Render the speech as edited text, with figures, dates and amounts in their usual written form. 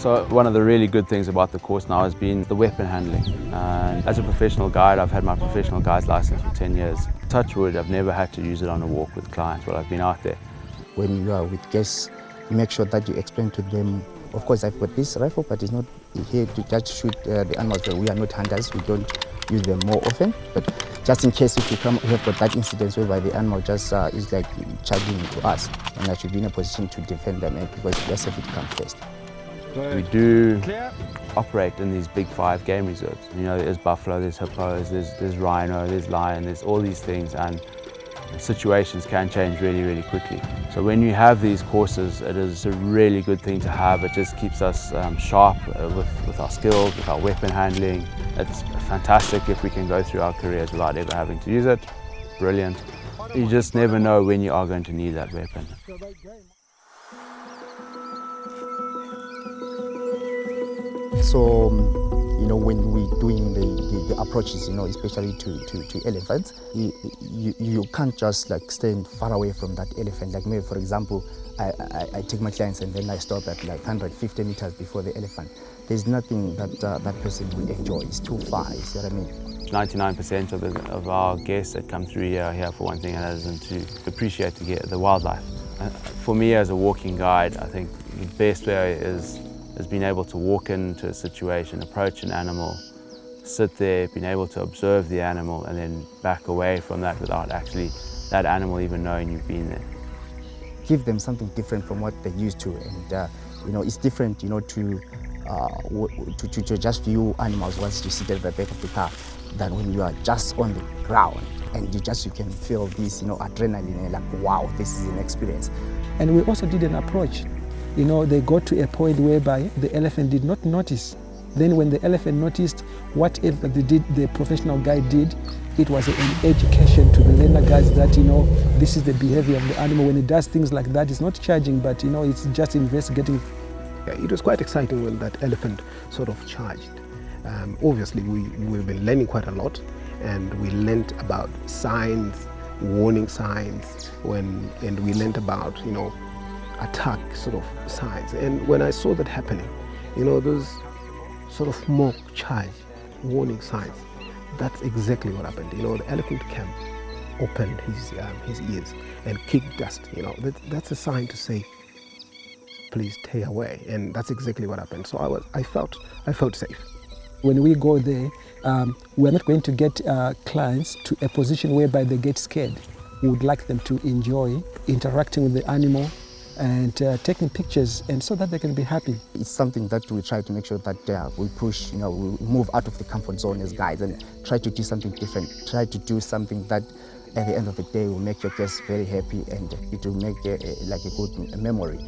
So one of the really good things about the course now has been the weapon handling. And as a professional guide, I've had my professional guide's license for 10 years. Touch wood, I've never had to use it on a walk with clients while I've been out there. When you are with guests, you make sure that you explain to them, of course I've got this rifle, but it's not here to just shoot the animals. We are not hunters, we don't use them more often. But just in case if we have got that incident whereby the animal just is like charging to us, and I should be in a position to defend them, because their safety comes first. We do operate in these big 5 game reserves. You know, there's buffalo, there's hippos, there's rhino, there's lion, there's all these things, and situations can change really, really quickly. So when you have these courses, it is a really good thing to have. It just keeps us sharp with our skills, with our weapon handling. It's fantastic if we can go through our careers without ever having to use it. Brilliant. You just never know when you are going to need that weapon. So, you know, when we're doing the approaches, you know, especially to elephants, you can't just like stand far away from that elephant. Like maybe, for example, I take my clients and then I stop at like 150 meters before the elephant. There's nothing that that person will enjoy. It's too far, you see what I mean? 99% of our guests that come through here are here for one thing, and that is to appreciate the wildlife. For me as a walking guide, I think the best way is being able to walk into a situation, approach an animal, sit there, being able to observe the animal and then back away from that without actually that animal even knowing you've been there. Give them something different from what they're used to, and you know, it's different, you know, to just view animals once you sit at the back of the car than when you are just on the ground and you can feel this, you know, adrenaline, and like, wow, this is an experience. And we also did an approach. You know, they got to a point whereby the elephant did not notice. Then when the elephant noticed, whatever the professional guide did, it was an education to the learner guides that, you know, this is the behavior of the animal. When it does things like that, it's not charging, but, you know, it's just investigating. It was quite exciting when that elephant sort of charged. Obviously, we've been learning quite a lot, and we learned about signs, warning signs, and we learned about, you know, attack sort of signs. And when I saw that happening, you know, those sort of mock charge warning signs, that's exactly what happened. You know, the elephant camp opened his ears and kicked dust. You know, that's a sign to say, please stay away, and that's exactly what happened. So I felt safe. When we go there, we're not going to get clients to a position whereby they get scared. We would like them to enjoy interacting with the animal and taking pictures, and so that they can be happy. It's something that we try to make sure that we push, you know, we move out of the comfort zone as guides and try to do something different, try to do something that at the end of the day will make your guests very happy, and it will make like a good memory.